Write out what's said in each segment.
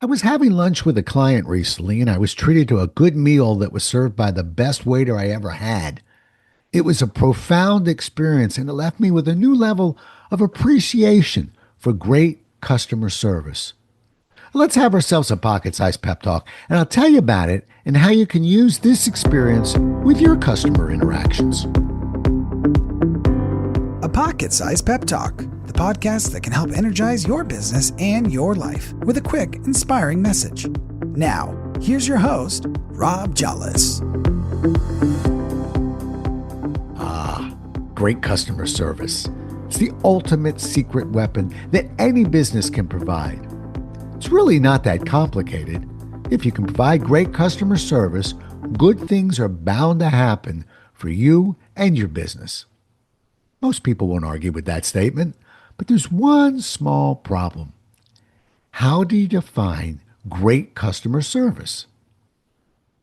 I was having lunch with a client recently, and I was treated to a good meal that was served by the best waiter I ever had. It was a profound experience, and it left me with a new level of appreciation for great customer service. Let's have ourselves a pocket sized pep talk, and I'll tell you about it and how you can use this experience with your customer interactions. A Pocket Sized Pep Talk, the podcast that can help energize your business and your life with a quick, inspiring message. Now, here's your host, Rob Jollis. Great customer service. It's the ultimate secret weapon that any business can provide. It's really not that complicated. If you can provide great customer service, good things are bound to happen for you and your business. Most people won't argue with that statement, but there's one small problem. How do you define great customer service?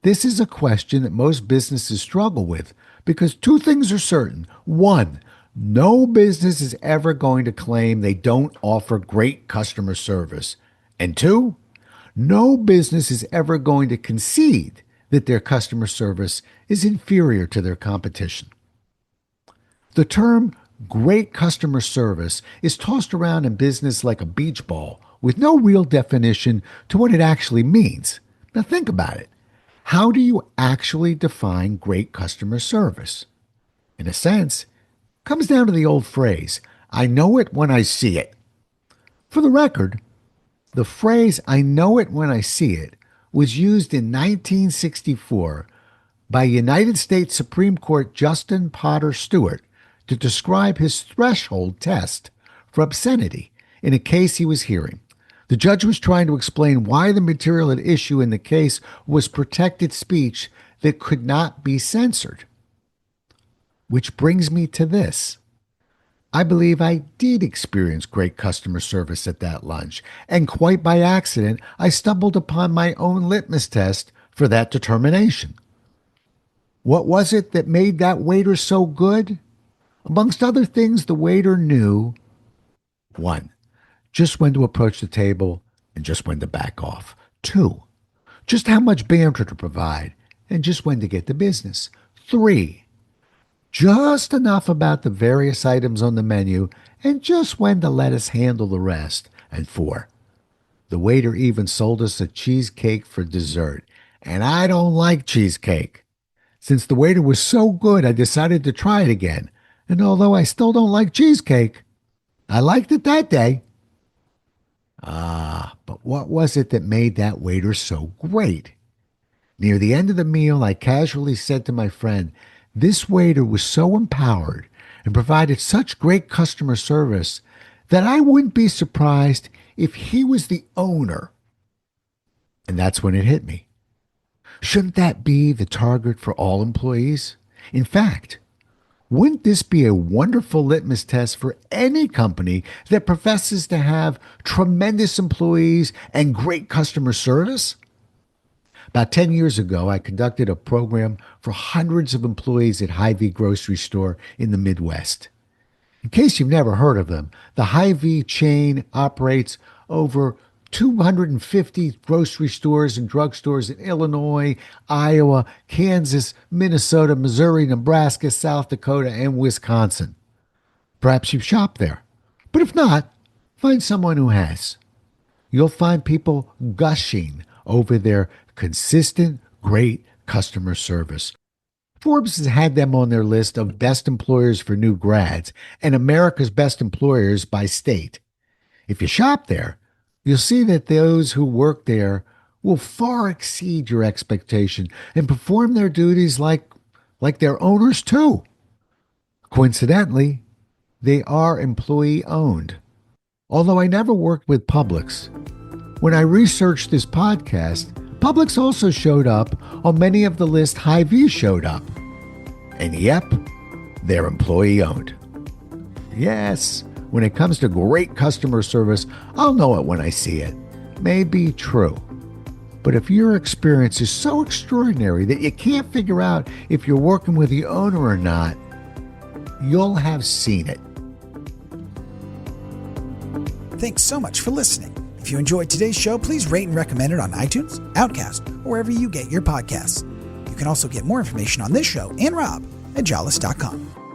This is a question that most businesses struggle with because two things are certain. One, no business is ever going to claim they don't offer great customer service. And two, no business is ever going to concede that their customer service is inferior to their competition. The term great customer service is tossed around in business like a beach ball with no real definition to what it actually means. Now think about it. How do you actually define great customer service? In a sense, it comes down to the old phrase, I know it when I see it. For the record, the phrase, I know it when I see it, was used in 1964 by United States Supreme Court Justin Potter Stewart to describe his threshold test for obscenity in a case he was hearing. The judge was trying to explain why the material at issue in the case was protected speech that could not be censored. Which brings me to this. I believe I did experience great customer service at that lunch, and quite by accident, I stumbled upon my own litmus test for that determination. What was it that made that waiter so good? Amongst other things, the waiter knew, 1, just when to approach the table and just when to back off. 2, just how much banter to provide and just when to get to business. 3, just enough about the various items on the menu and just when to let us handle the rest. And 4, the waiter even sold us a cheesecake for dessert. And I don't like cheesecake. Since the waiter was so good, I decided to try it again. And although I still don't like cheesecake, I liked it that day. But what was it that made that waiter so great? Near the end of the meal, I casually said to my friend, this waiter was so empowered and provided such great customer service that I wouldn't be surprised if he was the owner. And that's when it hit me. Shouldn't that be the target for all employees? In fact, wouldn't this be a wonderful litmus test for any company that professes to have tremendous employees and great customer service? About 10 years ago, I conducted a program for hundreds of employees at Hy-Vee grocery store in the Midwest. In case you've never heard of them, the Hy-Vee chain operates over 250 grocery stores and drugstores in Illinois, Iowa, Kansas, Minnesota, Missouri, Nebraska, South Dakota, and Wisconsin. Perhaps you've shopped there. But if not, find someone who has. You'll find people gushing over their consistent, great customer service. Forbes has had them on their list of best employers for new grads and America's best employers by state. If you shop there, you'll see that those who work there will far exceed your expectation and perform their duties like their owners too. Coincidentally, they are employee-owned. Although I never worked with Publix, when I researched this podcast, Publix also showed up on many of the lists Hy-Vee showed up. And yep, they're employee-owned. Yes, when it comes to great customer service, I'll know it when I see it. May be true. But if your experience is so extraordinary that you can't figure out if you're working with the owner or not, you'll have seen it. Thanks so much for listening. If you enjoyed today's show, please rate and recommend it on iTunes, Outcast, or wherever you get your podcasts. You can also get more information on this show and Rob at jollis.com.